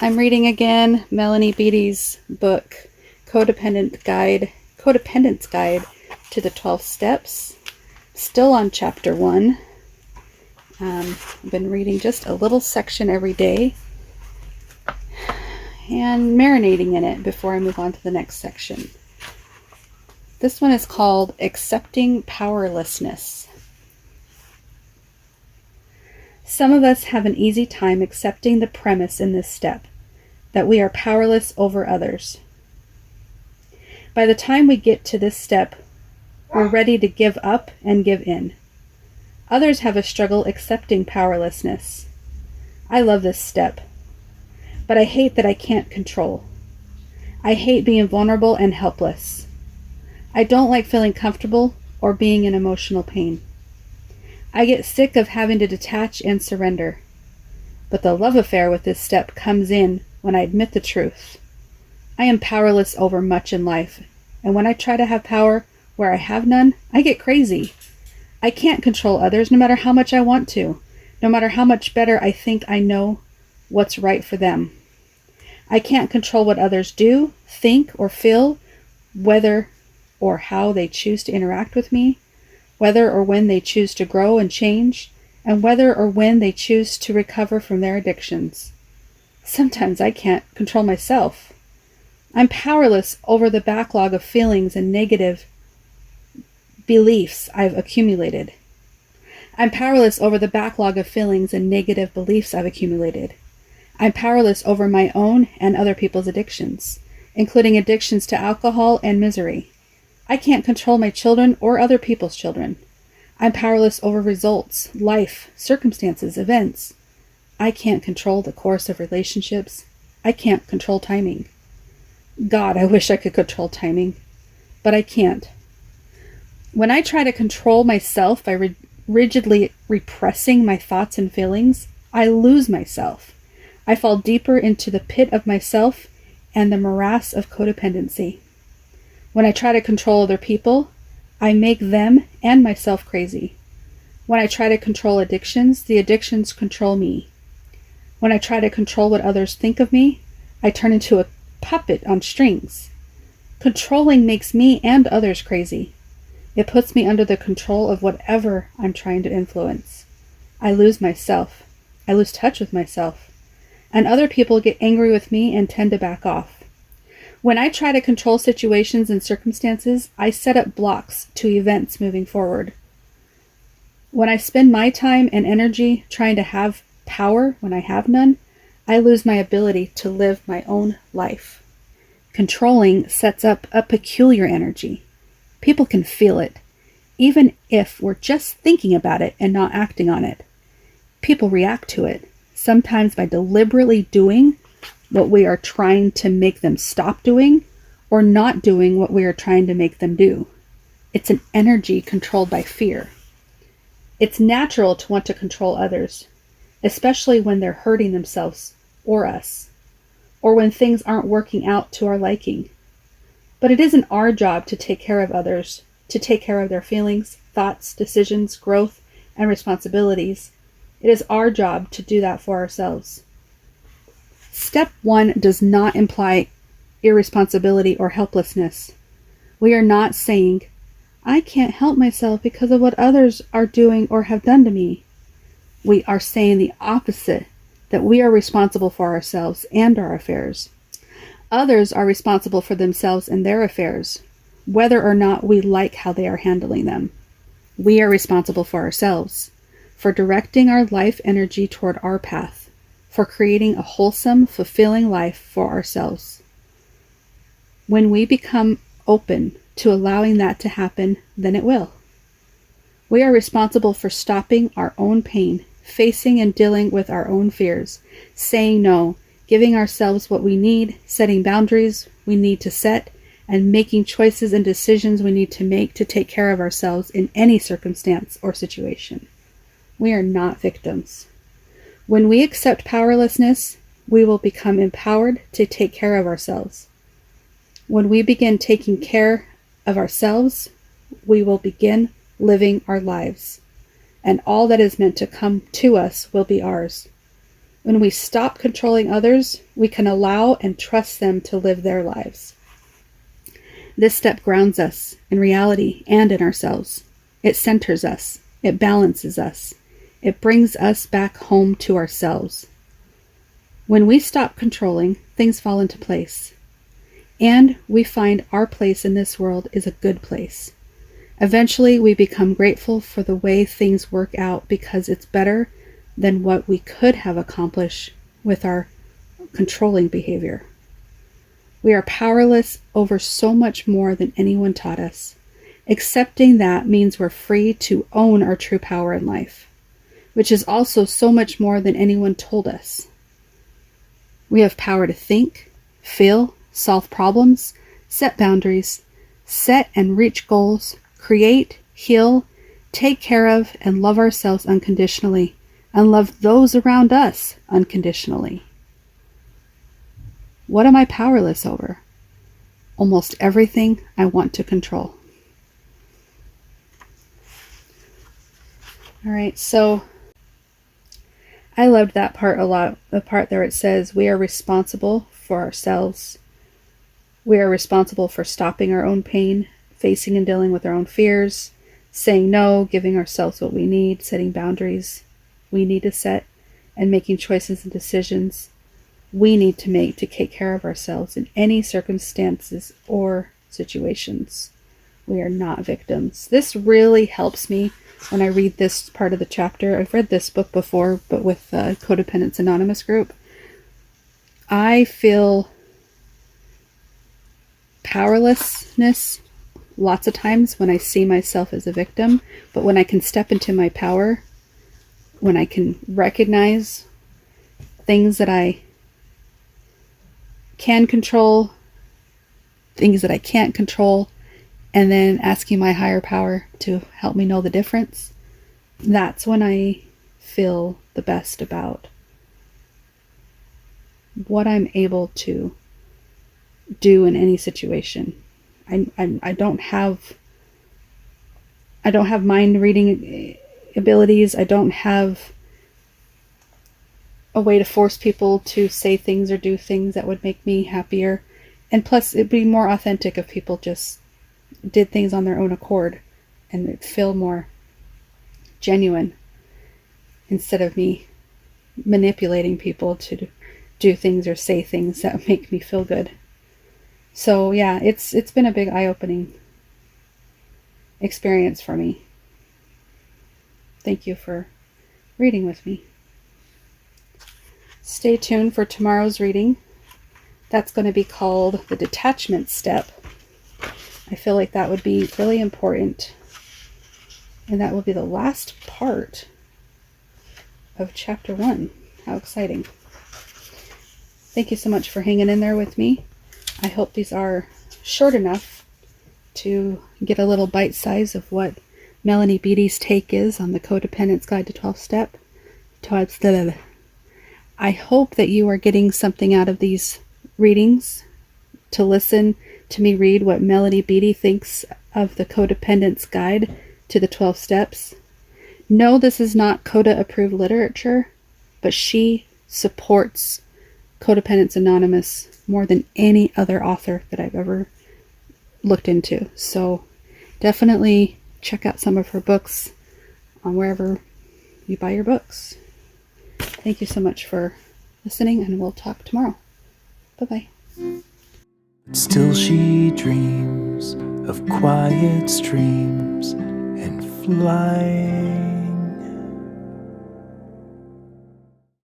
I'm reading again Melody Beattie's book, Codependents Guide to the 12 Steps. Still on chapter 1. I've been reading just a little section every day and marinating in it before I move on to the next section. This one is called Accepting Powerlessness. Some of us have an easy time accepting the premise in this step, that we are powerless over others. By the time we get to this step, we're ready to give up and give in. Others have a struggle accepting powerlessness. I love this step, but I hate that I can't control. I hate being vulnerable and helpless. I don't like feeling comfortable or being in emotional pain. I get sick of having to detach and surrender. But the love affair with this step comes in when I admit the truth. I am powerless over much in life, and when I try to have power where I have none, I get crazy. I can't control others no matter how much I want to, no matter how much better I think I know what's right for them. I can't control what others do, think, or feel, whether or how they choose to interact with me, whether or when they choose to grow and change, and whether or when they choose to recover from their addictions. Sometimes I can't control myself. I'm powerless over the backlog of feelings and negative beliefs I've accumulated. I'm powerless over the backlog of feelings and negative beliefs I've accumulated. I'm powerless over my own and other people's addictions, including addictions to alcohol and misery. I can't control my children or other people's children. I'm powerless over results, life, circumstances, events. I can't control the course of relationships. I can't control timing. God, I wish I could control timing, but I can't. When I try to control myself by rigidly repressing my thoughts and feelings, I lose myself. I fall deeper into the pit of myself and the morass of codependency. When I try to control other people, I make them and myself crazy. When I try to control addictions, the addictions control me. When I try to control what others think of me, I turn into a puppet on strings. Controlling makes me and others crazy. It puts me under the control of whatever I'm trying to influence. I lose myself. I lose touch with myself. And other people get angry with me and tend to back off. When I try to control situations and circumstances, I set up blocks to events moving forward. When I spend my time and energy trying to have power when I have none, I lose my ability to live my own life. Controlling sets up a peculiar energy. People can feel it, even if we're just thinking about it and not acting on it. People react to it, sometimes by deliberately doing what we are trying to make them stop doing, or not doing what we are trying to make them do. It's an energy controlled by fear. It's natural to want to control others, especially when they're hurting themselves or us, or when things aren't working out to our liking. But it isn't our job to take care of others, to take care of their feelings, thoughts, decisions, growth, and responsibilities. It is our job to do that for ourselves. Step 1 does not imply irresponsibility or helplessness. We are not saying, I can't help myself because of what others are doing or have done to me. We are saying the opposite, that we are responsible for ourselves and our affairs. Others are responsible for themselves and their affairs, whether or not we like how they are handling them. We are responsible for ourselves, for directing our life energy toward our path, for creating a wholesome, fulfilling life for ourselves. When we become open to allowing that to happen, then it will. We are responsible for stopping our own pain, facing and dealing with our own fears, saying no, giving ourselves what we need, setting boundaries we need to set, and making choices and decisions we need to make to take care of ourselves in any circumstance or situation. We are not victims. When we accept powerlessness, we will become empowered to take care of ourselves. When we begin taking care of ourselves, we will begin living our lives, and all that is meant to come to us will be ours. When we stop controlling others, we can allow and trust them to live their lives. This step grounds us in reality and in ourselves. It centers us. It balances us. It brings us back home to ourselves. When we stop controlling, things fall into place. And we find our place in this world is a good place. Eventually, we become grateful for the way things work out because it's better than what we could have accomplished with our controlling behavior. We are powerless over so much more than anyone taught us. Accepting that means we're free to own our true power in life, which is also so much more than anyone told us. We have power to think, feel, solve problems, set boundaries, set and reach goals, create, heal, take care of, and love ourselves unconditionally, and love those around us unconditionally. What am I powerless over? Almost everything I want to control. All right, so I loved that part a lot, the part there it says we are responsible for ourselves. We are responsible for stopping our own pain, facing and dealing with our own fears, saying no, giving ourselves what we need, setting boundaries we need to set, and making choices and decisions we need to make to take care of ourselves in any circumstances or situations. We are not victims. This really helps me when I read this part of the chapter. I've read this book before, but with the Codependents Anonymous group. I feel powerlessness lots of times when I see myself as a victim, but when I can step into my power, when I can recognize things that I can control, things that I can't control, and then asking my higher power to help me know the difference, that's when I feel the best about what I'm able to do in any situation. I don't have mind reading abilities. I don't have a way to force people to say things or do things that would make me happier. And plus, it'd be more authentic if people just did things on their own accord and it'd feel more genuine instead of me manipulating people to do things or say things that make me feel good. So yeah, it's been a big eye-opening experience for me. Thank you for reading with me. Stay tuned for tomorrow's reading. That's going to be called the detachment step. I feel like that would be really important. And that will be the last part of chapter 1. How exciting. Thank you so much for hanging in there with me. I hope these are short enough to get a little bite size of what Melody Beattie's take is on the Codependents Guide to 12-Step. I hope that you are getting something out of these readings to listen to me read what Melody Beattie thinks of the Codependents Guide to the 12 Steps. No, this is not Coda-approved literature, but she supports Codependents Anonymous more than any other author that I've ever looked into. So definitely check out some of her books on wherever you buy your books. Thank you so much for listening, and we'll talk tomorrow. Bye-bye. Still she dreams of quiet streams and flight.